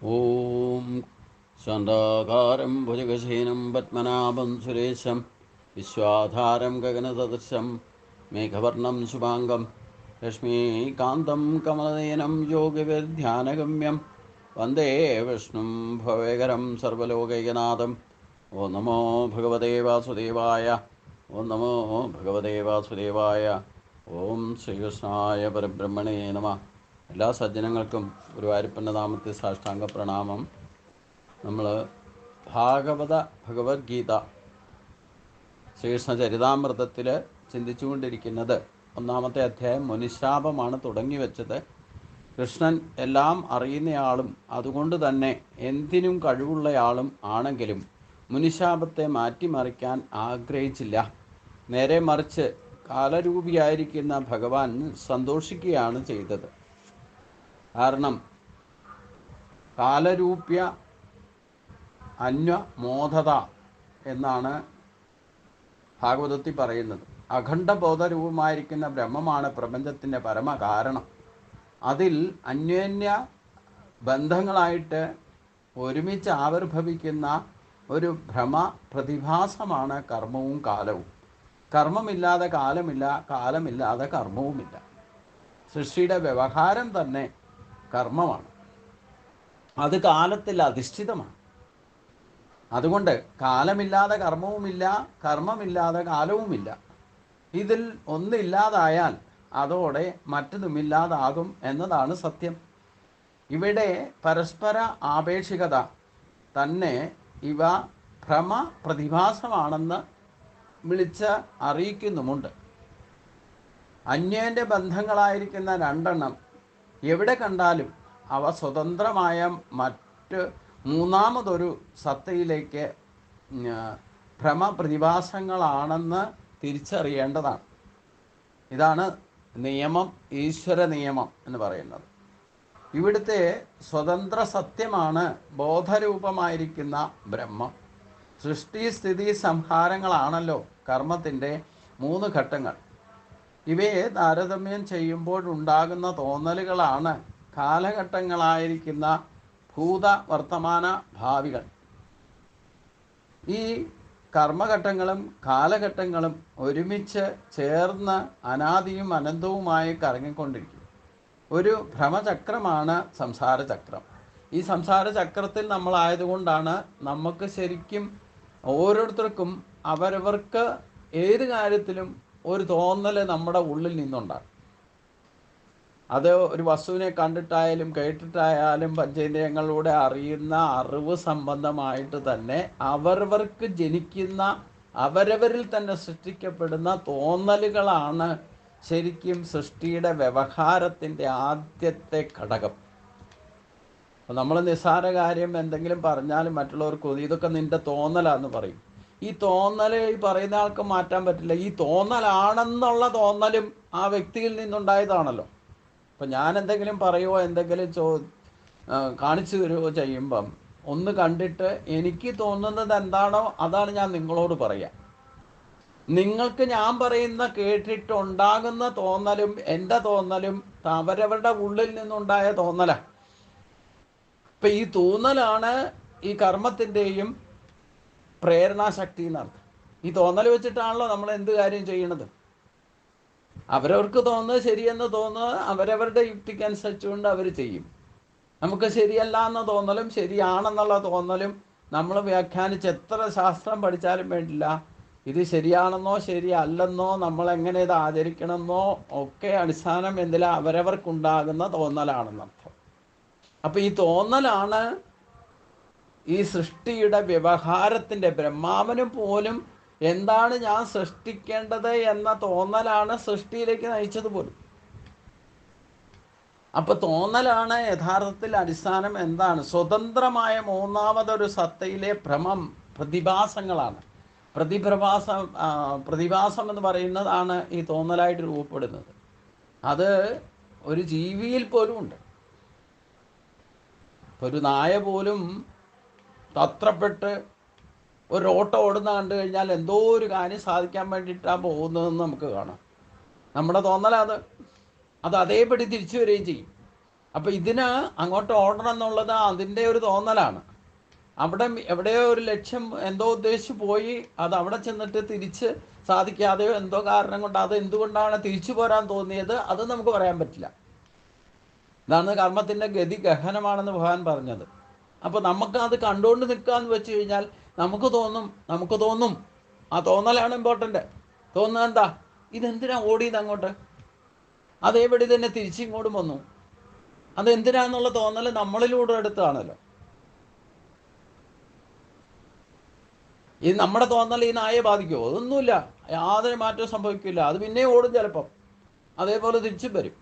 ഓം ശാന്താകാരം ഭുജഗശയനം പത്മനാഭം സുരേശം വിശ്വാധാരം ഗഗനസദൃശം മേഘവർണം ശുഭാംഗം ലക്ഷ്മീകാന്തം കമലനയനം യോഗിവിധ്യാനഗമ്യം വന്ദേ വിഷ്ണും ഭവേകരം സർവലോകൈകനാഥം. ഓം നമോ ഭഗവതേ വാസുദേവായ. ഓം നമോ ഭഗവതേ വാസുദേവായ. ഓം ശ്രീകൃഷ്ണായ പരബ്രഹ്മണേ നമഃ. എല്ലാ സജ്ജനങ്ങൾക്കും ഗുരുവായൂരപ്പൻ്റെ നാമത്തിൽ സാഷ്ടാംഗ പ്രണാമം. നമ്മൾ ഭഗവത്ഗീത ശ്രീകൃഷ്ണ ചരിതാമൃതത്തിൽ ചിന്തിച്ചുകൊണ്ടിരിക്കുന്നത് ഒന്നാമത്തെ അധ്യായം മുനിശാപമാണ് തുടങ്ങി വെച്ചത്. കൃഷ്ണൻ എല്ലാം അറിയുന്നയാളും അതുകൊണ്ട് തന്നെ എന്തിനും കഴിവുള്ളയാളും ആണെങ്കിലും മുനിശാപത്തെ മാറ്റിമറിക്കാൻ ആഗ്രഹിച്ചില്ല. നേരെ മറിച്ച് കാലരൂപിയായിരിക്കുന്ന ഭഗവാൻ സന്തോഷിക്കുകയാണ് ചെയ്തത്. കാരണം കാലരൂപ്യ അന്വമോദത എന്നാണ് ഭാഗവതത്തിൽ പറയുന്നത്. അഖണ്ഡബോധരൂപമായിരിക്കുന്ന ബ്രഹ്മമാണ് പ്രപഞ്ചത്തിൻ്റെ പരമകാരണം. അതിൽ അന്യോന്യ ബന്ധങ്ങളായിട്ട് ഒരുമിച്ച് ആവിർഭവിക്കുന്ന ഒരു ഭ്രമ പ്രതിഭാസമാണ് കർമ്മവും കാലവും. കർമ്മമില്ലാതെ കാലമില്ല, കാലമില്ലാതെ കർമ്മവുമില്ല. സൃഷ്ടിയുടെ വ്യവഹാരം തന്നെ കർമ്മമാണ്. അത് കാലത്തിൽ അധിഷ്ഠിതമാണ്. അതുകൊണ്ട് കാലമില്ലാതെ കർമ്മവുമില്ല, കർമ്മമില്ലാതെ കാലവുമില്ല. ഇതിൽ ഒന്നില്ലാതായാൽ അതോടെ മറ്റൊന്നുമില്ലാതാകും എന്നതാണ് സത്യം. ഇവിടെ പരസ്പര ആപേക്ഷികത തന്നെ ഇവ ഭ്രമ പ്രതിഭാസമാണെന്ന് വിളിച്ച് അറിയിക്കുന്നുമുണ്ട്. അന്യോന്യ ബന്ധങ്ങളായിരിക്കുന്ന രണ്ടെണ്ണം എവിടെ കണ്ടാലും അവ സ്വതന്ത്രമായ മറ്റ് മൂന്നാമതൊരു സത്തയിലേക്ക് ഭ്രമപ്രതിഭാസങ്ങളാണെന്ന് തിരിച്ചറിയേണ്ടതാണ്. ഇതാണ് നിയമം, ഈശ്വര നിയമം എന്ന് പറയുന്നത്. ഇവിടുത്തെ സ്വതന്ത്ര സത്യമാണ് ബോധരൂപമായിരിക്കുന്ന ബ്രഹ്മം. സൃഷ്ടി, സ്ഥിതി, സംഹാരങ്ങളാണല്ലോ കർമ്മത്തിൻ്റെ 3 ഘട്ടങ്ങൾ. ഇവയെ താരതമ്യം ചെയ്യുമ്പോഴുണ്ടാകുന്ന തോന്നലുകളാണ് കാലഘട്ടങ്ങളായിരിക്കുന്ന ഭൂത, വർത്തമാന, ഭാവികൾ. ഈ കർമ്മഘട്ടങ്ങളും കാലഘട്ടങ്ങളും ഒരുമിച്ച് ചേർന്ന് അനാദിയും അനന്തവുമായി കറങ്ങിക്കൊണ്ടിരിക്കും. ഒരു ഭ്രമചക്രമാണ് സംസാരചക്രം. ഈ സംസാരചക്രത്തിൽ നമ്മളായതുകൊണ്ടാണ് നമുക്ക് ശരിക്കും ഓരോരുത്തർക്കും അവരവർക്ക് ഏത് കാര്യത്തിലും ഒരു തോന്നൽ നമ്മുടെ ഉള്ളിൽ നിന്നുണ്ടാകും. അത് ഒരു വസ്തുവിനെ കണ്ടിട്ടായാലും കേട്ടിട്ടായാലും പഞ്ചേന്ദ്രിയങ്ങളിലൂടെ അറിയുന്ന അറിവ് സംബന്ധമായിട്ട് തന്നെ അവരവർക്ക് ജനിക്കുന്ന അവരവരിൽ തന്നെ സൃഷ്ടിക്കപ്പെടുന്ന തോന്നലുകളാണ് ശരിക്കും സൃഷ്ടിയുടെ വ്യവഹാരത്തിൻ്റെ ആദ്യത്തെ ഘടകം. അപ്പോൾ നമ്മൾ നിസ്സാര കാര്യം എന്തെങ്കിലും പറഞ്ഞാലും മറ്റുള്ളവർക്ക് ഇതൊക്കെ നിൻ്റെ തോന്നലാന്ന് പറയും. ഈ തോന്നൽ ഈ പറയുന്ന ആൾക്ക് മാറ്റാൻ പറ്റില്ല. ഈ തോന്നലാണെന്നുള്ള തോന്നലും ആ വ്യക്തിയിൽ നിന്നുണ്ടായതാണല്ലോ. അപ്പം ഞാൻ എന്തെങ്കിലും പറയുമോ, എന്തെങ്കിലും കാണിച്ചു തരുമോ ചെയ്യുമ്പം ഒന്ന് കണ്ടിട്ട് എനിക്ക് തോന്നുന്നത് എന്താണോ അതാണ് ഞാൻ നിങ്ങളോട് പറയുക. നിങ്ങൾക്ക് ഞാൻ പറയുന്ന കേട്ടിട്ടുണ്ടാകുന്ന തോന്നലും എൻ്റെ തോന്നലും അവരവരുടെ ഉള്ളിൽ നിന്നുണ്ടായ തോന്നലാണ്. ഇപ്പം ഈ തോന്നലാണ് ഈ കർമ്മത്തിൻ്റെയും പ്രേരണാശക്തി എന്നർത്ഥം. ഈ തോന്നൽ വെച്ചിട്ടാണല്ലോ നമ്മൾ എന്ത് കാര്യം ചെയ്യണത്. അവരവർക്ക് തോന്നുന്നത് ശരിയെന്ന് തോന്നുന്നത് അവരവരുടെ യുക്തിക്കനുസരിച്ചുകൊണ്ട് അവർ ചെയ്യും. നമുക്ക് ശരിയല്ല എന്ന തോന്നലും ശരിയാണെന്നുള്ള തോന്നലും നമ്മൾ വ്യാഖ്യാനിച്ച് എത്ര ശാസ്ത്രം പഠിച്ചാലും വേണ്ടില്ല. ഇത് ശരിയാണെന്നോ ശരിയല്ലെന്നോ നമ്മളെങ്ങനെ ഇത് ആചരിക്കണമെന്നോ ഒക്കെ അടിസ്ഥാനം എന്തിലാ അവരവർക്കുണ്ടാകുന്ന തോന്നലാണെന്നർത്ഥം. അപ്പം ഈ തോന്നലാണ് ഈ സൃഷ്ടിയുടെ വ്യവഹാരത്തിൻ്റെ ബ്രഹ്മാവന് പോലും എന്താണ് ഞാൻ സൃഷ്ടിക്കേണ്ടത് എന്ന തോന്നലാണ് സൃഷ്ടിയിലേക്ക് നയിച്ചത് പോലും. അപ്പോൾ തോന്നലാണ് യഥാർത്ഥത്തിൽ അടിസ്ഥാനം. എന്താണ്? സ്വതന്ത്രമായ മൂന്നാമതൊരു സത്തയിലെ ഭ്രമം പ്രതിഭാസങ്ങളാണ്. പ്രതിഭാസം എന്ന് പറയുന്നതാണ് ഈ തോന്നലായിട്ട് രൂപപ്പെടുന്നത്. അത് ഒരു ജീവിയിൽ പോലും ഉണ്ട്. ഒരു നായ പോലും തത്രപ്പെട്ട് ഒരു ഓട്ടം ഓടുന്ന കണ്ടു കഴിഞ്ഞാൽ എന്തോ ഒരു കാര്യം സാധിക്കാൻ വേണ്ടിയിട്ടാണ് പോകുന്നതെന്ന് നമുക്ക് കാണാം. നമ്മുടെ തോന്നലത് അതേപടി തിരിച്ചു വരികയും ചെയ്യും. അപ്പം ഇതിന് അങ്ങോട്ട് ഓടണം എന്നുള്ളത് അതിൻ്റെ ഒരു തോന്നലാണ്. അവിടെ എവിടെയോ ഒരു ലക്ഷ്യം എന്തോ ഉദ്ദേശിച്ച് പോയി, അത് അവിടെ ചെന്നിട്ട് തിരിച്ച് സാധിക്കാതെയോ എന്തോ കാരണം കൊണ്ട് അത് എന്തുകൊണ്ടാണ് തിരിച്ചു പോരാൻ തോന്നിയത്, അത് നമുക്ക് പറയാൻ പറ്റില്ല. ഇതാണ് കർമ്മത്തിൻ്റെ ഗതി ഗഹനമാണെന്ന് ഭഗവാൻ പറഞ്ഞത്. അപ്പോൾ നമുക്ക് അത് കണ്ടുകൊണ്ട് നിൽക്കാന്ന് വെച്ച് കഴിഞ്ഞാൽ നമുക്ക് തോന്നും ആ തോന്നലാണ് ഇമ്പോർട്ടൻ്റ്. തോന്നുന്നത് എന്താ, ഇതെന്തിനാ ഓടിയത് അങ്ങോട്ട്, അതേപടി തന്നെ തിരിച്ചിങ്ങോട്ടും വന്നു, അതെന്തിനാന്നുള്ള തോന്നൽ നമ്മളിലൂടെ എടുത്താണല്ലോ. ഈ നമ്മുടെ തോന്നൽ ഈ നായയെ ബാധിക്കുമോ? അതൊന്നുമില്ല, യാതൊരു മാറ്റവും സംഭവിക്കില്ല. അത് പിന്നെ ഓടും, ചിലപ്പം അതേപോലെ തിരിച്ചും വരും.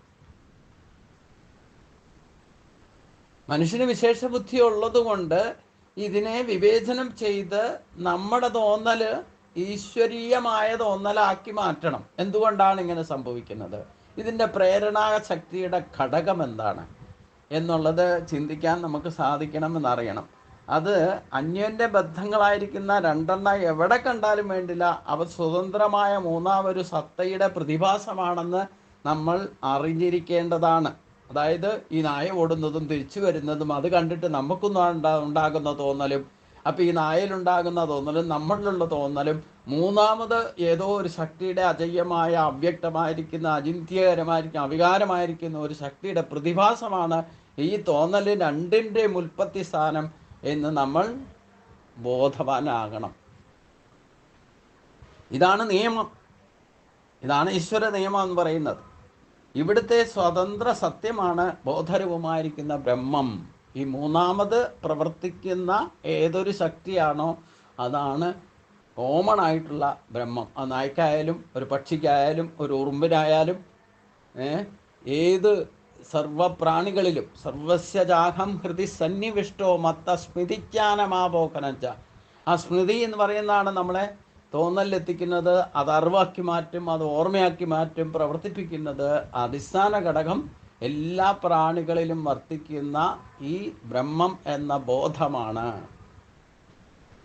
മനുഷ്യന് വിശേഷ ബുദ്ധി ഉള്ളത് കൊണ്ട് ഇതിനെ വിവേചനം ചെയ്ത് നമ്മുടെ തോന്നൽ ഈശ്വരീയമായ തോന്നലാക്കി മാറ്റണം. എന്തുകൊണ്ടാണ് ഇങ്ങനെ സംഭവിക്കുന്നത്, ഇതിൻ്റെ പ്രേരണാശക്തിയുടെ ഘടകം എന്താണ് എന്നുള്ളത് ചിന്തിക്കാൻ നമുക്ക് സാധിക്കണമെന്നറിയണം. അത് അന്യോന്യ ബദ്ധങ്ങളായിരിക്കുന്ന രണ്ടെണ്ണം എവിടെ കണ്ടാലും വേണ്ടില്ല, അവ സ്വതന്ത്രമായ മൂന്നാമൊരു സത്തയുടെ പ്രതിഭാസമാണെന്ന് നമ്മൾ അറിഞ്ഞിരിക്കേണ്ടതാണ്. അതായത് ഈ നായ ഓടുന്നതും തിരിച്ചു വരുന്നതും അത് കണ്ടിട്ട് ഉണ്ടാകുന്ന തോന്നലും, അപ്പം ഈ നായയിലുണ്ടാകുന്ന തോന്നലും നമ്മളിലുള്ള തോന്നലും മൂന്നാമത് ഏതോ ഒരു ശക്തിയുടെ അജയ്യമായ, അവ്യക്തമായിരിക്കുന്ന, അചിന്ത്യകരമായിരിക്കുന്ന, അവികാരമായിരിക്കുന്ന ഒരു ശക്തിയുടെ പ്രതിഭാസമാണ് ഈ തോന്നൽ രണ്ടിൻ്റെയും ഉൽപ്പത്തി സ്ഥാനം എന്ന് നമ്മൾ ബോധവാനാകണം. ഇതാണ് നിയമം, ഇതാണ് ഈശ്വര നിയമം എന്ന് പറയുന്നത്. ഇവിടുത്തെ സ്വതന്ത്ര സത്യമാണ് ബോധരൂപമായിരിക്കുന്ന ബ്രഹ്മം. ഈ മൂന്നാമത് പ്രവർത്തിക്കുന്ന ഏതൊരു ശക്തിയാണോ അതാണ് കോമൺ ആയിട്ടുള്ള ബ്രഹ്മം. ആ നായ്ക്കായാലും ഒരു പക്ഷിക്കായാലും ഒരു ഉറുമ്പിനായാലും ഏത് സർവപ്രാണികളിലും സർവസ്യജാഹം ഹൃദി സന്നിവിഷ്ടോ മത്ത സ്മൃതിജ്ഞാനമാപോകനച്ച. ആ സ്മൃതി എന്ന് പറയുന്നതാണ് നമ്മളെ തോന്നലിലെത്തിക്കുന്നത്, അത് അറിവാക്കി മാറ്റും, അത് ഓർമ്മയാക്കി മാറ്റും, പ്രവർത്തിപ്പിക്കുന്നത്. അടിസ്ഥാന ഘടകം എല്ലാ പ്രാണികളിലും വർത്തിക്കുന്ന ഈ ബ്രഹ്മം എന്ന ബോധമാണ്.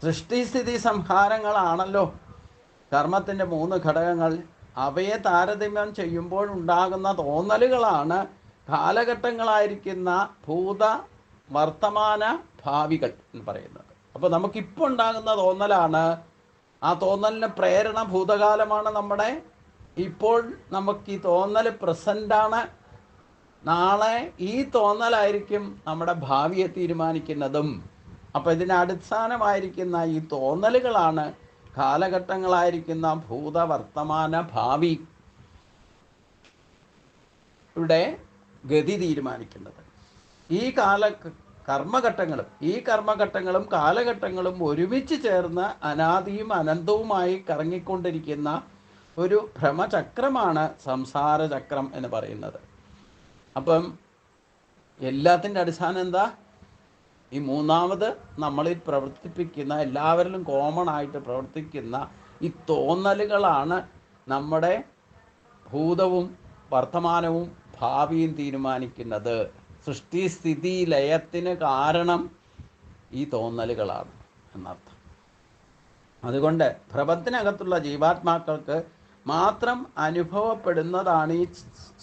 സൃഷ്ടിസ്ഥിതി സംഹാരങ്ങളാണല്ലോ കർമ്മത്തിൻ്റെ 3 ഘടകങ്ങൾ. അവയെ താരതമ്യം ചെയ്യുമ്പോൾ ഉണ്ടാകുന്ന തോന്നലുകളാണ് കാലഘട്ടങ്ങളായിരിക്കുന്ന ഭൂത, വർത്തമാന, ഭാവികൾ എന്ന് പറയുന്നത്. അപ്പോൾ നമുക്കിപ്പോൾ ഉണ്ടാകുന്ന തോന്നലാണ്, ആ തോന്നലിന് പ്രേരണ ഭൂതകാലമാണ് നമ്മുടെ. ഇപ്പോൾ നമുക്ക് ഈ തോന്നൽ പ്രസൻ്റാണ്. നാളെ ഈ തോന്നലായിരിക്കും നമ്മുടെ ഭാവിയെ തീരുമാനിക്കുന്നതും. അപ്പോൾ ഇതിന് അടിസ്ഥാനമായിരിക്കുന്ന ഈ തോന്നലുകളാണ് കാലഘട്ടങ്ങളായിരിക്കുന്ന ഭൂത, വർത്തമാന, ഭാവി യുടെ ഗതി തീരുമാനിക്കുന്നത്. ഈ കർമ്മഘട്ടങ്ങളും കാലഘട്ടങ്ങളും ഒരുമിച്ച് ചേർന്ന് അനാദിയും അനന്തവുമായി കറങ്ങിക്കൊണ്ടിരിക്കുന്ന ഒരു ഭ്രമചക്രമാണ് സംസാരചക്രം എന്ന് പറയുന്നത്. അപ്പം എല്ലാത്തിൻ്റെ അടിസ്ഥാനം എന്താ, ഈ മൂന്നാമത് നമ്മളിൽ പ്രവർത്തിപ്പിക്കുന്ന, എല്ലാവരിലും കോമൺ ആയിട്ട് പ്രവർത്തിക്കുന്ന ഈ തോന്നലുകളാണ് നമ്മുടെ ഭൂതവും വർത്തമാനവും ഭാവിയും തീരുമാനിക്കുന്നത്. സൃഷ്ടിസ്ഥിതി ലയത്തിന് കാരണം ഈ തോന്നലുകളാണ് എന്നർത്ഥം. അതുകൊണ്ട് ഭ്രമത്തിനകത്തുള്ള ജീവാത്മാക്കൾക്ക് മാത്രം അനുഭവപ്പെടുന്നതാണ് ഈ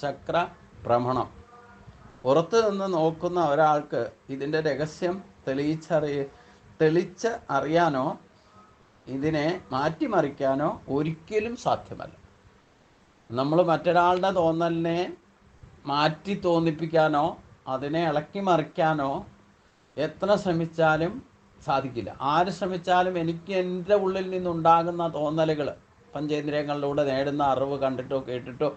ചക്രഭ്രമണം. പുറത്ത് നിന്ന് നോക്കുന്ന ഒരാൾക്ക് ഇതിൻ്റെ രഹസ്യം തെളിച്ച് അറിയാനോ ഇതിനെ മാറ്റിമറിക്കാനോ ഒരിക്കലും സാധ്യമല്ല. നമ്മൾ മറ്റൊരാളുടെ തോന്നലിനെ മാറ്റി തോന്നിപ്പിക്കാനോ അതിനെ ഇളക്കി മറിക്കാനോ എത്ര ശ്രമിച്ചാലും സാധിക്കില്ല. ആര് ശ്രമിച്ചാലും എനിക്ക് എൻ്റെ ഉള്ളിൽ നിന്നുണ്ടാകുന്ന തോന്നലുകൾ, പഞ്ചേന്ദ്രിയങ്ങളിലൂടെ നേടുന്ന അറിവ് കണ്ടിട്ടോ കേട്ടിട്ടോ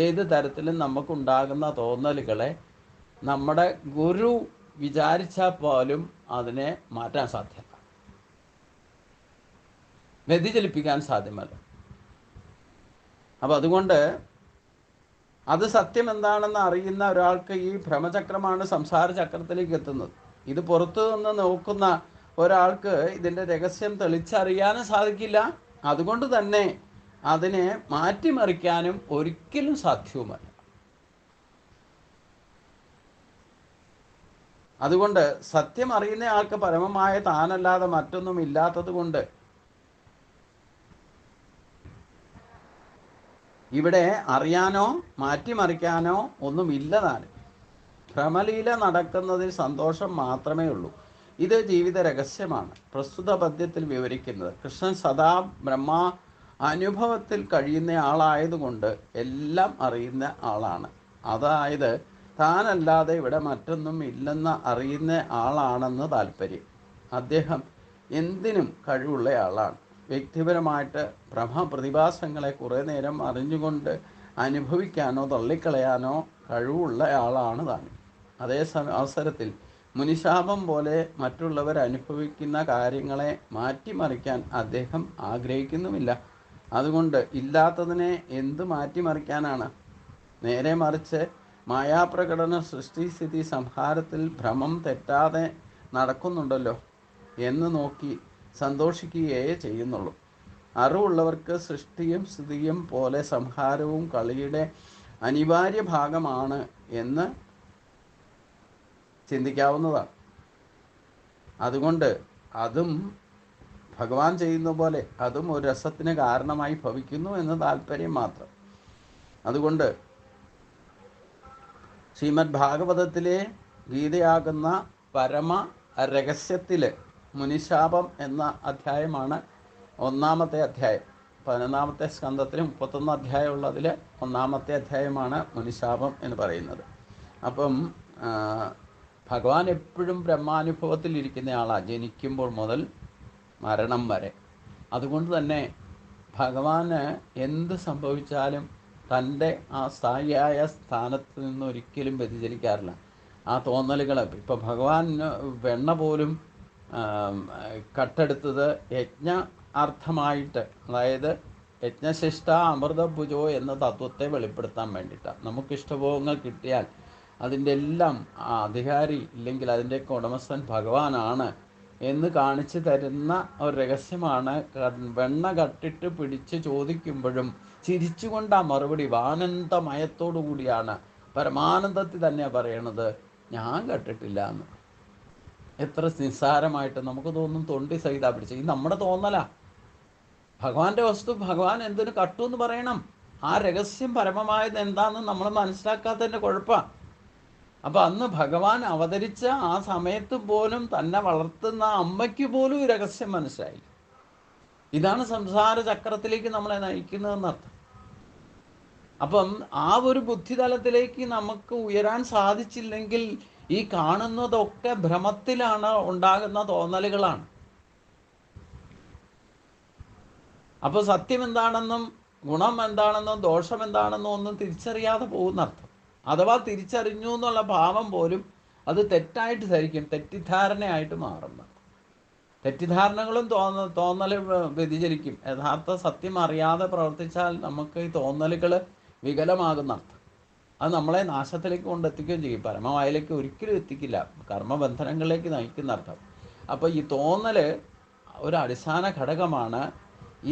ഏത് തരത്തിലും നമുക്കുണ്ടാകുന്ന തോന്നലുകളെ നമ്മുടെ ഗുരു വിചാരിച്ചാൽ പോലും അതിനെ മാറ്റാൻ സാധ്യമല്ല, വ്യതിചലിപ്പിക്കാൻ സാധ്യമല്ല. അപ്പോൾ അതുകൊണ്ട് അത് സത്യം എന്താണെന്ന് അറിയുന്ന ഒരാൾക്ക് ഈ ഭ്രമചക്രമാണ് സംസാര ചക്രത്തിലേക്ക് എത്തുന്നത്. ഇത് പുറത്തു നിന്ന് നോക്കുന്ന ഒരാൾക്ക് ഇതിൻ്റെ രഹസ്യം തെളിച്ചറിയാനും സാധിക്കില്ല. അതുകൊണ്ട് തന്നെ അതിനെ മാറ്റിമറിക്കാനും ഒരിക്കലും സാധ്യവുമല്ല. അതുകൊണ്ട് സത്യം അറിയുന്ന ആൾക്ക് പരമമായ താനല്ലാതെ മറ്റൊന്നും ഇല്ലാത്തത് കൊണ്ട് ഇവിടെ അറിയാനോ മാറ്റിമറിക്കാനോ ഒന്നുമില്ല താനും. ഭ്രമലീല നടക്കുന്നതിൽ സന്തോഷം മാത്രമേ ഉള്ളൂ. ഇത് ജീവിത രഹസ്യമാണ് പ്രസ്തുത പദ്യത്തിൽ വിവരിക്കുന്നത്. കൃഷ്ണൻ സദാ ബ്രഹ്മ അനുഭവത്തിൽ കഴിയുന്ന ആളായതുകൊണ്ട് എല്ലാം അറിയുന്ന ആളാണ്. അതായത് താനല്ലാതെ ഇവിടെ മറ്റൊന്നും ഇല്ലെന്ന് അറിയുന്ന ആളാണെന്ന് താല്പര്യം. അദ്ദേഹം എന്തിനും കഴിവുള്ള ആളാണ്. വ്യക്തിപരമായിട്ട് പ്രതിഭാസങ്ങളെ കുറേ നേരം അറിഞ്ഞുകൊണ്ട് അനുഭവിക്കാനോ തള്ളിക്കളയാനോ കഴിവുള്ള ആളാണ് താൻ. അവസരത്തിൽ മുനിശാപം പോലെ മറ്റുള്ളവർ അനുഭവിക്കുന്ന കാര്യങ്ങളെ മാറ്റിമറിക്കാൻ അദ്ദേഹം ആഗ്രഹിക്കുന്നുമില്ല. അതുകൊണ്ട് ഇല്ലാത്തതിനെ എന്ത് മാറ്റിമറിക്കാനാണ്? നേരെ മറിച്ച് മായാപ്രകടന സൃഷ്ടിസ്ഥിതി സംഹാരത്തിൽ ഭ്രമം തെറ്റാതെ നടക്കുന്നുണ്ടല്ലോ എന്ന് നോക്കി സന്തോഷിക്കുകയേ ചെയ്യുന്നുള്ളൂ. അറിവുള്ളവർക്ക് സൃഷ്ടിയും സ്ഥിതിയും പോലെ സംഹാരവും കളിയുടെ അനിവാര്യ ഭാഗമാണ് എന്ന് ചിന്തിക്കാവുന്നതാണ്. അതുകൊണ്ട് അതും ഭഗവാൻ ചെയ്യുന്ന പോലെ അതും ഒരു രസത്തിന് കാരണമായി ഭവിക്കുന്നു എന്ന് താല്പര്യം മാത്രം. അതുകൊണ്ട് ശ്രീമദ് ഭാഗവതത്തിലെ ഗീതയാകുന്ന പരമ രഹസ്യത്തിൽ മുനിശാപം എന്ന അധ്യായമാണ് ഒന്നാമത്തെ അധ്യായം. 11ാമത്തെ സ്കന്ധത്തിൽ 31 അധ്യായമുള്ളതിൽ ഒന്നാമത്തെ അധ്യായമാണ് മുനിശാപം എന്ന് പറയുന്നത്. അപ്പം ഭഗവാൻ എപ്പോഴും ബ്രഹ്മാനുഭവത്തിൽ ഇരിക്കുന്ന ആളാണ്, ജനിക്കുമ്പോൾ മുതൽ മരണം വരെ. അതുകൊണ്ട് തന്നെ ഭഗവാന് എന്ത് സംഭവിച്ചാലും തൻ്റെ ആ സ്ഥായിയായ സ്ഥാനത്ത് നിന്ന് ഒരിക്കലും വ്യതിചലിക്കാറില്ല. ആ തോന്നലുകൾ ഇപ്പോൾ ഭഗവാൻ വെണ്ണ പോലും കട്ടെടുത്തത് യജ്ഞ അർത്ഥമായിട്ട്, അതായത് യജ്ഞശിഷ്ട അമൃതഭുജോ എന്ന തത്വത്തെ വെളിപ്പെടുത്താൻ വേണ്ടിയിട്ടാണ്. നമുക്കിഷ്ടഭോഗങ്ങൾ കിട്ടിയാൽ അതിൻ്റെ എല്ലാം അധികാരി ഇല്ലെങ്കിൽ അതിൻ്റെയൊക്കെ ഉടമസ്ഥൻ ഭഗവാനാണ് എന്ന് കാണിച്ചു തരുന്ന ഒരു രഹസ്യമാണ്. വെണ്ണ കട്ടിട്ട് പിടിച്ച് ചോദിക്കുമ്പോഴും ചിരിച്ചുകൊണ്ട് ആ മറുപടി ആനന്ദമയത്തോടു കൂടിയാണ്, പരമാനന്ദത്തിൽ തന്നെയാണ് പറയണത്, ഞാൻ കട്ടിട്ടില്ല എന്ന്. എത്ര നിസ്സാരമായിട്ട് നമുക്ക് തോന്നും, തൊണ്ടി സഹിത പിടിച്ച്. ഇത് നമ്മുടെ തോന്നലാ. ഭഗവാന്റെ വസ്തു ഭഗവാൻ എന്തിനു കട്ടു എന്ന് പറയണം. ആ രഹസ്യം പരമമായത് എന്താണെന്ന് നമ്മൾ മനസ്സിലാക്കാത്തതിൻ്റെ കുഴപ്പമാണ്. അപ്പം അന്ന് ഭഗവാൻ അവതരിച്ച ആ സമയത്ത് പോലും തന്നെ വളർത്തുന്ന അമ്മയ്ക്ക് പോലും ഈ രഹസ്യം മനസ്സിലായി. ഇതാണ് സംസാര ചക്രത്തിലേക്ക് നമ്മളെ നയിക്കുന്നതെന്നർത്ഥം. അപ്പം ആ ഒരു ബുദ്ധിതലത്തിലേക്ക് നമുക്ക് ഉയരാൻ സാധിച്ചില്ലെങ്കിൽ ഈ കാണുന്നതൊക്കെ ഭ്രമത്തിലാണ് ഉണ്ടാകുന്ന തോന്നലുകളാണ്. അപ്പോൾ സത്യം എന്താണെന്നും ഗുണം എന്താണെന്നും ദോഷം എന്താണെന്നും ഒന്നും തിരിച്ചറിയാതെ പോകുന്നർത്ഥം. അഥവാ തിരിച്ചറിഞ്ഞു എന്നുള്ള ഭാവം പോലും അത് തെറ്റായിട്ട് ധരിക്കും, തെറ്റിദ്ധാരണയായിട്ട് മാറുന്നത്. തെറ്റിദ്ധാരണകളും തോന്നൽ വ്യതിചലിക്കും. യഥാർത്ഥ സത്യം അറിയാതെ പ്രവർത്തിച്ചാൽ നമുക്ക് ഈ തോന്നലുകൾ വികലമാകുന്നർത്ഥം. അത് നമ്മളെ നാശത്തിലേക്ക് കൊണ്ടെത്തിക്കുകയും ചെയ്യും, പരമവായിലേക്ക് ഒരിക്കലും എത്തിക്കില്ല, കർമ്മബന്ധനങ്ങളിലേക്ക് നയിക്കുന്നർത്ഥം. അപ്പോൾ ഈ തോന്നൽ ഒരു അടിസ്ഥാന ഘടകമാണ്.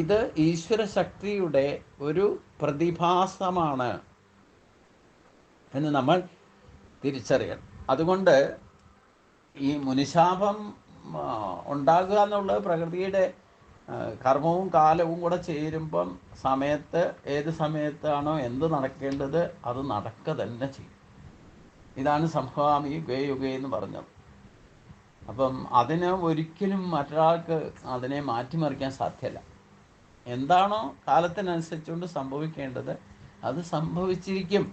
ഇത് ഈശ്വര ശക്തിയുടെ ഒരു പ്രതിഭാസമാണ് എന്ന് നമ്മൾ തിരിച്ചറിയണം. അതുകൊണ്ട് ഈ മുനിശാപം ഉണ്ടാകുക എന്നുള്ളത് പ്രകൃതിയുടെ കർമ്മവും കാലവും കൂടെ ചേരുമ്പം ഏത് സമയത്താണോ എന്ത് നടക്കേണ്ടത് അത് നടക്കുക തന്നെ ചെയ്യും. ഇതാണ് സംഭവാമി യുഗേ യുഗേ എന്ന് പറഞ്ഞത്. അപ്പം അതിന് ഒരിക്കലും മറ്റൊരാൾക്ക് അതിനെ മാറ്റിമറിക്കാൻ സാധ്യമല്ല. എന്താണോ കാലത്തിനനുസരിച്ചുകൊണ്ട് സംഭവിക്കേണ്ടത് അത് സംഭവിച്ചിരിക്കും.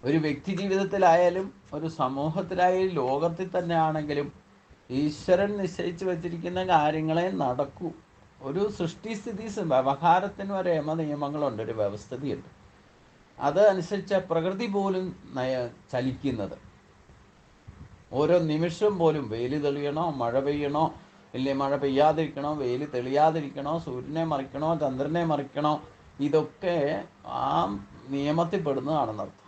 ഒരു വ്യക്തി ജീവിതത്തിലായാലും ഒരു സമൂഹത്തിലായാലും ലോകത്തിൽ തന്നെ ആണെങ്കിലും ഈശ്വരൻ നിശ്ചയിച്ച് വച്ചിരിക്കുന്ന കാര്യങ്ങളെ നടക്കൂ. ഒരു സൃഷ്ടിസ്ഥിതി വ്യവഹാരത്തിന് ഒരു നിയമങ്ങളുണ്ട്, ഒരു വ്യവസ്ഥിതിയുണ്ട്. അത് അനുസരിച്ച് പ്രകൃതി പോലും ചലിക്കുന്നത്. ഓരോ നിമിഷം പോലും വെയിൽ തെളിയണോ, മഴ പെയ്യണോ, ഇല്ലേ മഴ പെയ്യാതിരിക്കണോ, വെയിൽ തെളിയാതിരിക്കണോ, സൂര്യനെ മറിക്കണോ, ചന്ദ്രനെ മറിക്കണോ, ഇതൊക്കെ ആ നിയമത്തിൽ പെടുന്നതാണെന്നർത്ഥം.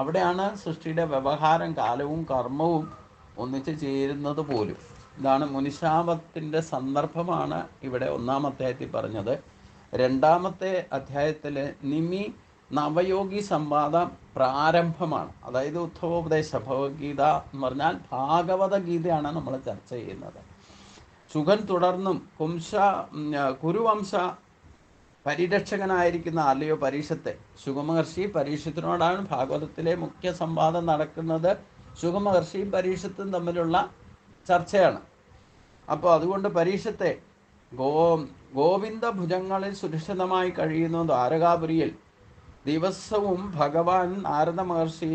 അവിടെയാണ് സൃഷ്ടിയുടെ വ്യവഹാരം, കാലവും കർമ്മവും ഒന്നിച്ച് ചേരുന്നത് പോലും. ഇതാണ് മുനിശാപത്തിൻ്റെ സന്ദർഭമാണ് ഇവിടെ 1-ാം അധ്യായത്തിൽ പറഞ്ഞത്. 2-ാമത്തെ അധ്യായത്തിൽ നിമി നവയോഗി സംവാദം പ്രാരംഭമാണ്. അതായത് ഉദ്ധവോപദേശ ഭഗവത്ഗീത എന്ന് പറഞ്ഞാൽ ഭാഗവതഗീതയാണ് നമ്മൾ ചർച്ച ചെയ്യുന്നത്. ശുഗൻ തുടർന്നും കുരുവംശ പരിരക്ഷകനായിരിക്കുന്ന അല്ലയോ പരീക്ഷത്തെ. ശുഗമഹർഷി പരീക്ഷത്തിനോടാണ് ഭാഗവതത്തിലെ മുഖ്യ സംവാദം നടക്കുന്നത്. ശുഗമഹർഷിയും പരീക്ഷത്തും തമ്മിലുള്ള ചർച്ചയാണ്. അപ്പോൾ അതുകൊണ്ട് പരീക്ഷത്തെ, ഗോവിന്ദ ഭുജങ്ങളിൽ സുരക്ഷിതമായി കഴിയുന്ന ദ്വാരകാപുരിയിൽ ദിവസവും ഭഗവാൻ നാരദ മഹർഷി